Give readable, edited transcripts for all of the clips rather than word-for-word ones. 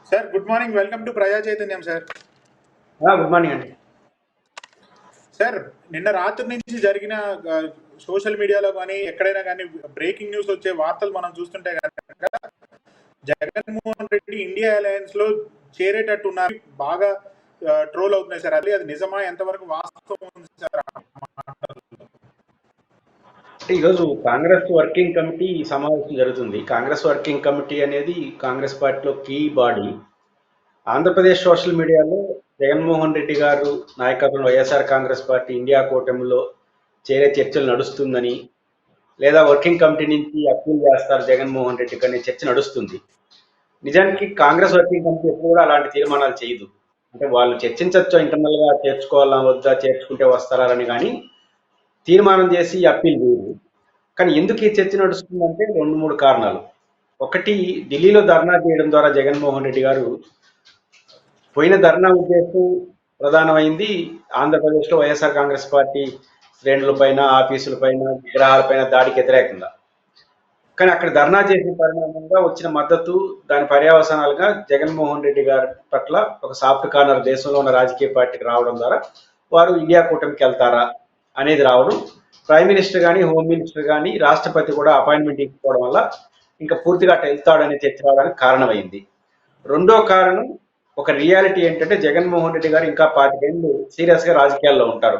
Sir good morning, welcome to ప్రజా చైతన్యం sir. Good morning అండి. సార్ నిన్న రాత్రి నుంచి జరిగిన సోషల్ మీడియాలో కానీ ఎక్కడైనా కానీ బ్రేకింగ్ న్యూస్ వచ్చే వార్తలు మనం చూస్తుంటే కనుక జగన్మోహన్ రెడ్డి ఇండియా అలయన్స్ లో చేరేటట్టు ఉన్నారు, బాగా ట్రోల్ అవుతున్నాయి సార్. అది నిజమా, ఎంతవరకు వాస్తవం ఉంది సార్? ఈరోజు కాంగ్రెస్ వర్కింగ్ కమిటీ సమావేశం జరుగుతుంది. కాంగ్రెస్ వర్కింగ్ కమిటీ అనేది కాంగ్రెస్ పార్టీలో కీ బాడీ. ఆంధ్రప్రదేశ్ సోషల్ మీడియాలో జగన్మోహన్ రెడ్డి గారు నాయకత్వంలో వైఎస్ఆర్ కాంగ్రెస్ పార్టీ ఇండియా కూటమిలో చేరే చర్చలు నడుస్తుందని, లేదా వర్కింగ్ కమిటీ నుంచి అప్పీల్ చేస్తారు జగన్మోహన్ రెడ్డి అనే చర్చ నడుస్తుంది. నిజానికి కాంగ్రెస్ వర్కింగ్ కమిటీ ఎప్పుడు కూడా అలాంటి తీర్మానాలు చేయదు. అంటే వాళ్ళు చర్చించవచ్చు, ఇంటర్నల్ గా చేర్చుకోవాలా వద్దా, చేర్చుకుంటే వస్తారా అని, కానీ తీర్మానం చేసి అప్పీల్ చేయదు. కానీ ఎందుకు ఈ చర్చ నడుస్తుందంటే 2-3 కారణాలు. ఒకటి, ఢిల్లీలో ధర్నా చేయడం ద్వారా జగన్మోహన్ రెడ్డి గారు పోయిన ధర్నా ఉద్దేశం ప్రధానమైంది ఆంధ్రప్రదేశ్లో వైఎస్ఆర్ కాంగ్రెస్ పార్టీ శ్రేణుల పైన, ఆఫీసుల పైన, విగ్రహాలపైన దాడికి వ్యతిరేకంగా. కానీ అక్కడ ధర్నా చేసిన పరిణామంగా వచ్చిన మద్దతు, దాని పర్యవసానాలుగా జగన్మోహన్ రెడ్డి గారి పట్ల ఒక సాఫ్ట్ కార్నర్ దేశంలో ఉన్న రాజకీయ పార్టీకి రావడం ద్వారా వారు ఇండియా కూటమికి వెళ్తారా అనేది రావడం. ప్రైమ్ మినిస్టర్ కానీ, హోమ్ మినిస్టర్ కానీ, రాష్ట్రపతి కూడా అపాయింట్మెంట్ ఇచ్చుకోవడం వల్ల ఇంకా పూర్తిగా అటు వెళ్తాడనే చర్చ రావడానికి కారణమైంది. రెండో కారణం, ఒక రియాలిటీ ఏంటంటే జగన్మోహన్ రెడ్డి గారు ఇంకా 25 ఏళ్ళు సీరియస్గా రాజకీయాల్లో ఉంటారు.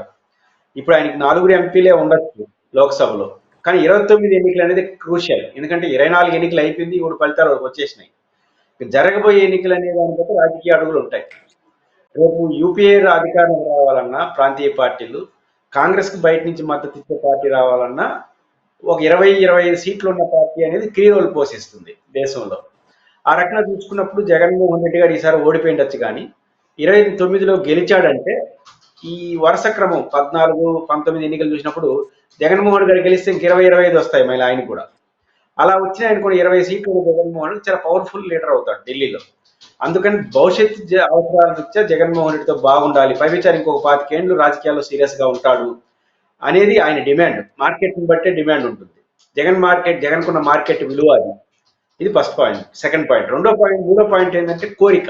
ఇప్పుడు ఆయనకి 4 ఎంపీలే ఉండొచ్చు లోక్సభలో, కానీ 29 ఎన్నికలు అనేది క్రూషియల్. ఎందుకంటే 24 ఎన్నికలు అయిపోయింది, 3 ఫలితాలు వచ్చేసినాయి. జరగబోయే ఎన్నికలు అనే దాన్ని బట్టి రాజకీయ అడుగులు ఉంటాయి. రేపు యూపీఏ అధికారం రావాలన్నా ప్రాంతీయ పార్టీలు, కాంగ్రెస్ కి బయట నుంచి మద్దతు ఇచ్చే పార్టీ రావాలన్నా ఒక 20-25 సీట్లు ఉన్న పార్టీ అనేది కీ రోల్ పోషిస్తుంది దేశంలో. ఆ రకంగా చూసుకున్నప్పుడు జగన్మోహన్ రెడ్డి గారు ఈసారి ఓడిపోయిండొచ్చు, కానీ 29లో గెలిచాడంటే ఈ వరుస క్రమం 14-19 ఎన్నికలు చూసినప్పుడు జగన్మోహన్ గారు గెలిస్తే ఇంక 20-25 వస్తాయి మళ్ళీ ఆయన కూడా. అలా వచ్చిన ఆయన కూడా 20 సీట్లు జగన్మోహన్ చాలా పవర్ఫుల్ లీడర్ అవుతాడు ఢిల్లీలో. అందుకని భవిష్యత్తు అవసరాల రీత్యా జగన్మోహన్ రెడ్డితో బాగుండాలి, పైవిచారు ఇంకొక 25 ఏళ్ళు రాజకీయాల్లో సీరియస్ గా ఉంటాడు అనేది ఆయన డిమాండ్. మార్కెట్ ని బట్టే డిమాండ్ ఉంటుంది. జగన్కున్న మార్కెట్ విలువ అది. ఇది ఫస్ట్ పాయింట్. Second point. మూడో పాయింట్ ఏంటంటే కోరిక.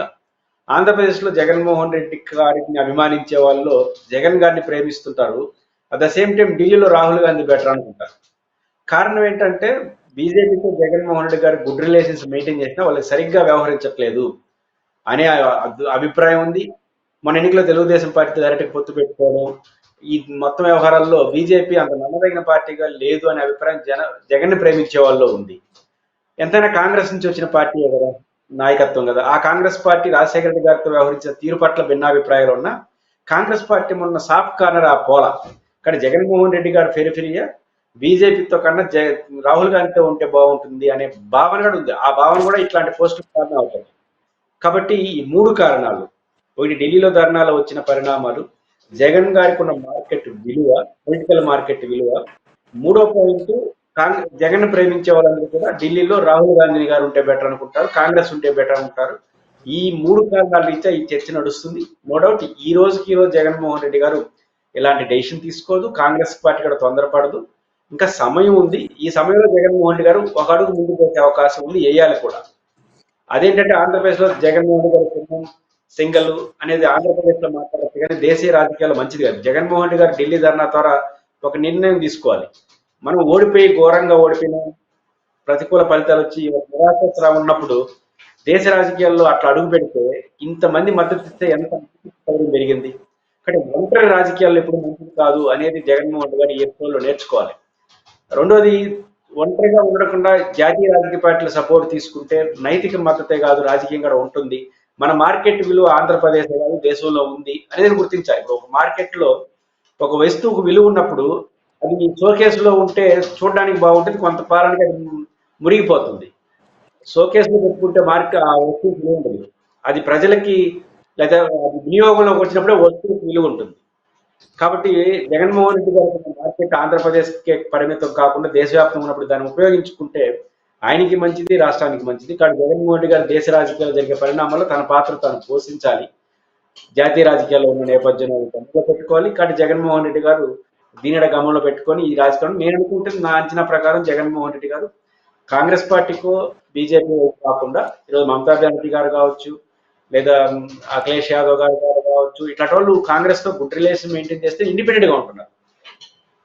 ఆంధ్రప్రదేశ్ లో జగన్మోహన్ రెడ్డి గారిని అభిమానించే వాళ్ళు జగన్ గారిని ప్రేమిస్తుంటారు, అట్ ద సేమ్ టైం ఢిల్లీలో రాహుల్ గాంధీ బెటర్ అనుకుంటారు. కారణం ఏంటంటే బీజేపీతో జగన్మోహన్ రెడ్డి గారు గుడ్ రిలేషన్స్ మెయింటైన్ చేసినా వాళ్ళకి సరిగ్గా వ్యవహరించట్లేదు అనే అభిప్రాయం ఉంది. మన ఎన్నికలో తెలుగుదేశం పార్టీతో డైరెక్ట్ పొత్తు పెట్టుకోవడం, ఈ మొత్తం వ్యవహారాల్లో బీజేపీ అంత నమ్మదగిన పార్టీగా లేదు అనే అభిప్రాయం జగన్ ని ప్రేమించే వాళ్ళు ఉంది. ఎంతైనా కాంగ్రెస్ నుంచి వచ్చిన పార్టీ కదా, నాయకత్వం కదా. ఆ కాంగ్రెస్ పార్టీ రాజశేఖర రెడ్డి గారితో వ్యవహరించిన తీరు పట్ల భిన్నాభిప్రాయాలు ఉన్న కాంగ్రెస్ పార్టీ మొన్న సాఫ్ట్ కార్నర్ ఆ పోల. కానీ జగన్మోహన్ రెడ్డి గారు ఫెరిఫిరియా బీజేపీతో కన్నా రాహుల్ గాంధీతో ఉంటే బాగుంటుంది అనే భావన కూడా ఉంది. ఆ భావన కూడా ఇట్లాంటి పోస్టు కారణం అవుతుంది. కాబట్టి ఈ 3 కారణాలు, ఒకటి ఢిల్లీలో ధర్నాలో వచ్చిన పరిణామాలు, జగన్ గారికి ఉన్న మార్కెట్ విలువ, పొలిటికల్ మార్కెట్ విలువ. మూడో పాయింట్, జగన్ ప్రేమించే వాళ్ళందరూ కూడా ఢిల్లీలో రాహుల్ గాంధీ గారు ఉంటే బెటర్ అనుకుంటారు, కాంగ్రెస్ ఉంటే బెటర్ అనుకుంటారు. ఈ 3 కారణాల రీత్యా ఈ చర్చ నడుస్తుంది. నో డౌట్ ఈ రోజు జగన్మోహన్ రెడ్డి గారు ఎలాంటి డెసిషన్ తీసుకోదు, కాంగ్రెస్ పార్టీ కూడా తొందరపడదు. ఇంకా సమయం ఉంది. ఈ సమయంలో జగన్మోహన్ రెడ్డి గారు ఒక అడుగు ముందుకు వేసే అవకాశం ఉంది, వేయాలి కూడా. అదేంటంటే ఆంధ్రప్రదేశ్ లో జగన్మోహన్ రెడ్డి గారు సింగల్ అనేది ఆంధ్రప్రదేశ్ లో మాట్లాడచ్చు, కానీ దేశీయ రాజకీయాలు మంచిది కాదు. జగన్మోహన్ రెడ్డి గారు ఢిల్లీ ధర్నా ద్వారా ఒక నిర్ణయం తీసుకోవాలి. మనం ఓడిపోయి ఘోరంగా ఓడిపోయిన ప్రతికూల ఫలితాలు వచ్చి నిరాశ ఉన్నప్పుడు దేశ రాజకీయాల్లో అట్లా అడుగు పెడితే ఇంతమంది మద్దతు ఇస్తే ఎంత పెరిగింది. కానీ ఒంటరి రాజకీయాల్లో ఎప్పుడు మంచిది కాదు అనేది జగన్మోహన్ రెడ్డి గారు ఈ ఎపిసోడ్లో నేర్చుకోవాలి. రెండోది, ఒంటరిగా ఉండకుండా జాతీయ రాజకీయ పార్టీల సపోర్ట్ తీసుకుంటే నైతిక మద్దతే కాదు, రాజకీయం కూడా ఉంటుంది. మన మార్కెట్ విలువ ఆంధ్రప్రదేశ్ కాదు దేశంలో ఉంది అనేది గుర్తించాలి. ఇప్పుడు ఒక మార్కెట్ లో ఒక వస్తువుకు విలువ ఉన్నప్పుడు అది షోకేసులో ఉంటే చూడడానికి బాగుంటుంది, కొంత పాలనకి అది మురిగిపోతుంది. షోకేసులో పెట్టుకుంటే ఆ వస్తువుకి విలువ ఉంటుంది. అది ప్రజలకి లేదా వినియోగంలోకి వచ్చినప్పుడే వస్తువుకి విలువ ఉంటుంది. కాబట్టి జగన్మోహన్ రెడ్డి గారి మార్కెట్ ఆంధ్రప్రదేశ్కి పరిమితం కాకుండా దేశవ్యాప్తంగా ఉన్నప్పుడు దాన్ని ఉపయోగించుకుంటే ఆయనకి మంచిది, రాష్ట్రానికి మంచిది. కానీ జగన్మోహన్ రెడ్డి గారు దేశ రాజకీయాలు జరిగే పరిణామాల్లో తన పాత్ర తాను పోషించాలి. జాతీయ రాజకీయాల్లో ఉన్న నేపథ్యంలో గమనంలో పెట్టుకోవాలి. కానీ జగన్మోహన్ రెడ్డి గారు దీనిడ గమనంలో పెట్టుకొని ఈ రాజకీయం, నేను అనుకుంటుంది నా అంచనా ప్రకారం జగన్మోహన్ రెడ్డి గారు కాంగ్రెస్ పార్టీకో బీజేపీ కాకుండా ఈరోజు మమతా బెనర్జీ గారు కావచ్చు, లేదా అఖిలేష్ యాదవ్ గారు కావచ్చు, ఇట్లాంటి వాళ్ళు కాంగ్రెస్ తో గుడ్ రిలేషన్ మెయింటైన్ చేస్తే ఇండిపెండెంట్ గా ఉంటున్నారు.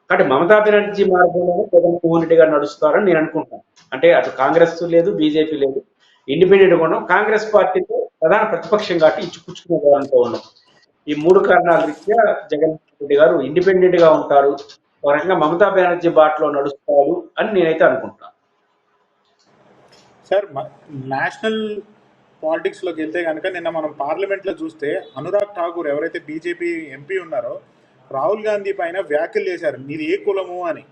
కాబట్టి మమతా బెనర్జీ మార్గంలోనే జగన్మోహన్ రెడ్డి గారు నడుస్తారని నేను అనుకుంటున్నాను. అంటే అటు కాంగ్రెస్ లేదు, బీజేపీ లేదు, ఇండిపెండెంట్ గా ఉన్నాం. కాంగ్రెస్ పార్టీతో ప్రధాన ప్రతిపక్షం కాబట్టి ఇచ్చిపుచ్చుకునే వాళ్ళంతా ఉన్నాం. ఈ మూడు కారణాల రీత్యా జగన్మోహన్ రెడ్డి గారు ఇండిపెండెంట్ గా ఉంటారు, ఒక రకంగా మమతా బెనర్జీ బాటలో నడుస్తారు అని నేనైతే అనుకుంటున్నాను. సార్ నేషనల్ పాలిటిక్స్ లోకి వెళ్తే కనుక నిన్న మనం పార్లమెంట్ లో చూస్తే అనురాగ్ ఠాకూర్ ఎవరైతే బీజేపీ ఎంపీ ఉన్నారో రాహుల్ గాంధీ పైన వ్యాఖ్యలు చేశారు, నీది ఏ కులము అని.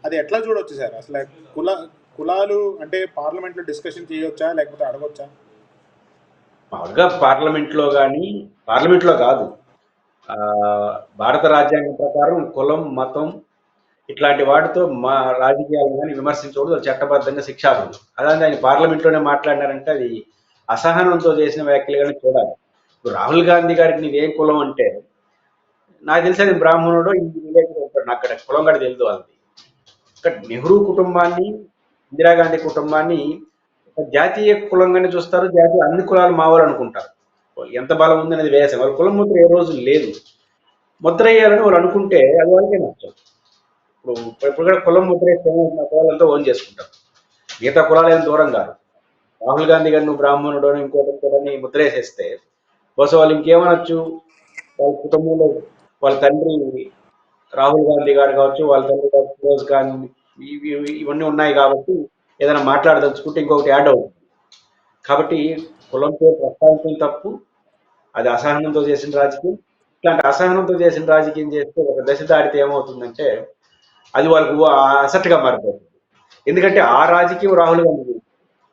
అది ఎట్లా చూడొచ్చు సార్? అసలు కులాలు అంటే పార్లమెంట్ లో డిస్కషన్ చేయొచ్చా లేకపోతే అడగొచ్చా? మామూలుగా పార్లమెంట్లో కానీ, పార్లమెంట్లో కాదు, భారత రాజ్యాంగం ప్రకారం కులం, మతం ఇట్లాంటి వాటితో మా రాజకీయాలను కానీ విమర్శించకూడదు, అది చట్టబద్ధంగా శిక్షార్హులు. అలాగే ఆయన పార్లమెంట్లోనే మాట్లాడినారంటే అది అసహనంతో చేసిన వ్యాఖ్యలుగానే చూడాలి. ఇప్పుడు రాహుల్ గాంధీ గారికి నీవేం కులం అంటే, నాకు తెలిసి అది బ్రాహ్మణుడు ఈ విలేజ్ ఉంటాడు, నాకు అక్కడ కులం కూడా తెలియదు వాళ్ళది. ఇక్కడ నెహ్రూ కుటుంబాన్ని, ఇందిరాగాంధీ కుటుంబాన్ని ఒక జాతీయ కులంగానే చూస్తారు, జాతీయ అన్ని కులాలు మావాళ్ళు అనుకుంటారు. ఎంత బలం ఉందనేది వేసాం, వాళ్ళ కులం ముద్ర ఏ రోజు లేదు. ముద్ర వేయాలని వాళ్ళు అనుకుంటే అది వాళ్ళకే నచ్చం. ఇప్పుడు కూడా కులం ముద్ర వేస్తే మా కులాలంతా ఓన్ చేసుకుంటారు, మిగతా కులాలు ఏం దూరం కాదు. రాహుల్ గాంధీ గారు నువ్వు బ్రాహ్మణుడు అని ఇంకోటి ముద్ర వేసేస్తే బహుశా వాళ్ళు ఇంకేమనొచ్చు, వాళ్ళ కుటుంబంలో వాళ్ళ తండ్రి రాహుల్ గాంధీ గారు కావచ్చు, వాళ్ళ తండ్రి ఫిరోజ్ ఖాన్, ఇవన్నీ ఉన్నాయి కాబట్టి ఏదైనా మాట్లాడదలుచుకుంటే ఇంకొకటి యాడ్ అవుతుంది. కాబట్టి కులంతో ప్రస్తావించడం తప్పు, అది అసహనంతో చేసిన రాజకీయం. ఇట్లాంటి అసహనంతో చేసిన రాజకీయం చేస్తే ఒక దశ దాటితే ఏమవుతుందంటే అది వాళ్ళకు అసట్టుగా మారిపోతుంది. ఎందుకంటే ఆ రాజకీయం రాహుల్ గాంధీ,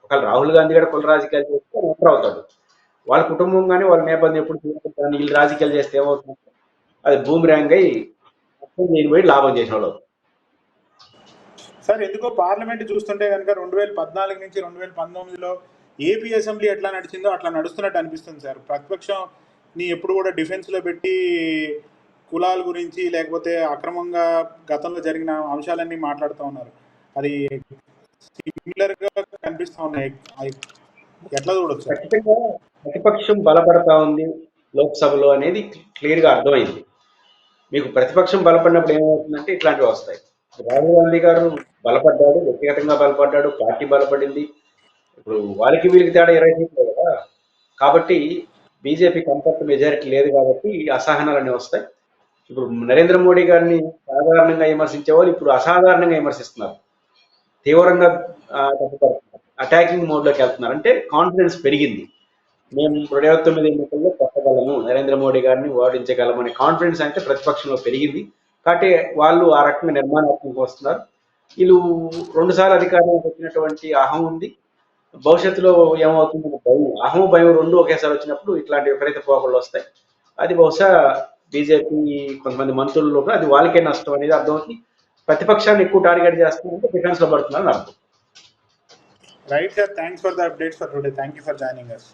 ఒకవేళ రాహుల్ గాంధీ గారు కుల రాజకీయాలు చేస్తే ఎంటర్ అవుతాడు, వాళ్ళ కుటుంబం కానీ వాళ్ళ నేపథ్యం ఎప్పుడు చూసుకుంటారు, వీళ్ళు రాజకీయాలు చేస్తే ఏమవుతుంది, అది బూమిరాంగ్ అయి నేను పోయి లాభం చేసిన వాళ్ళు. సార్ ఎందుకో పార్లమెంట్ చూస్తుంటే కనుక 2014 నుంచి 2019లో ఏపీ అసెంబ్లీ ఎట్లా నడిచిందో అట్లా నడుస్తున్నట్టు అనిపిస్తుంది సార్. ప్రతిపక్షంని ఎప్పుడు కూడా డిఫెన్స్లో పెట్టి కులాల గురించి లేకపోతే అక్రమంగా గతంలో జరిగిన అంశాలన్నీ మాట్లాడుతూ ఉన్నారు. అది సిమిలర్గా కనిపిస్తూ ఉన్నాయి. ఎట్లా చూడొచ్చు సార్? ఖచ్చితంగా ప్రతిపక్షం బలపడతా ఉంది లోక్సభలో అనేది క్లియర్గా అర్థమైంది. మీకు ప్రతిపక్షం బలపడినప్పుడు ఏమవుతుందంటే ఇట్లాంటివి వస్తాయి. రాహుల్ గాంధీ గారు బలపడ్డాడు, వ్యక్తిగతంగా బలపడ్డాడు, పార్టీ బలపడింది. ఇప్పుడు వాళ్ళకి వీళ్ళకి తేడా 20 సీట్లు కదా. కాబట్టి బీజేపీ కంఫర్ట్ మెజారిటీ లేదు కాబట్టి అసహనాలన్నీ వస్తాయి. ఇప్పుడు నరేంద్ర మోడీ గారిని సాధారణంగా విమర్శించే వాళ్ళు ఇప్పుడు అసాధారణంగా విమర్శిస్తున్నారు, తీవ్రంగా తప్పుపడుతున్నారు, అటాకింగ్ మోడ్లోకి వెళ్తున్నారు. అంటే కాన్ఫిడెన్స్ పెరిగింది, మేము 2029 ఎన్నికల్లో కొట్టగలము, నరేంద్ర మోడీ గారిని ఓడించగలము అనే కాన్ఫిడెన్స్ అంటే ప్రతిపక్షంలో పెరిగింది. కాబట్టి వాళ్ళు ఆ రకంగా నిర్మాణాత్మకంగా వస్తున్నారు. వీళ్ళు 2 సార్లు అధికారంలోకి వచ్చినటువంటి అహం ఉంది, భవిష్యత్తులో ఏమవుతుందని భయం, అహం భయం రెండు ఒకేసారి వచ్చినప్పుడు ఇట్లాంటి విపరీత పోకళ్ళు వస్తాయి. అది బహుశా బీజేపీ కొంతమంది మంత్రుల్లో అది వాళ్ళకే నష్టం అనేది అర్థమవుతుంది. ప్రతిపక్షాన్ని ఎక్కువ టార్గెట్ చేస్తున్నారంటే డిఫెన్స్ లో పడుతున్నారని అర్థం. Right sir, thanks for the updates for today. Thank you for joining us.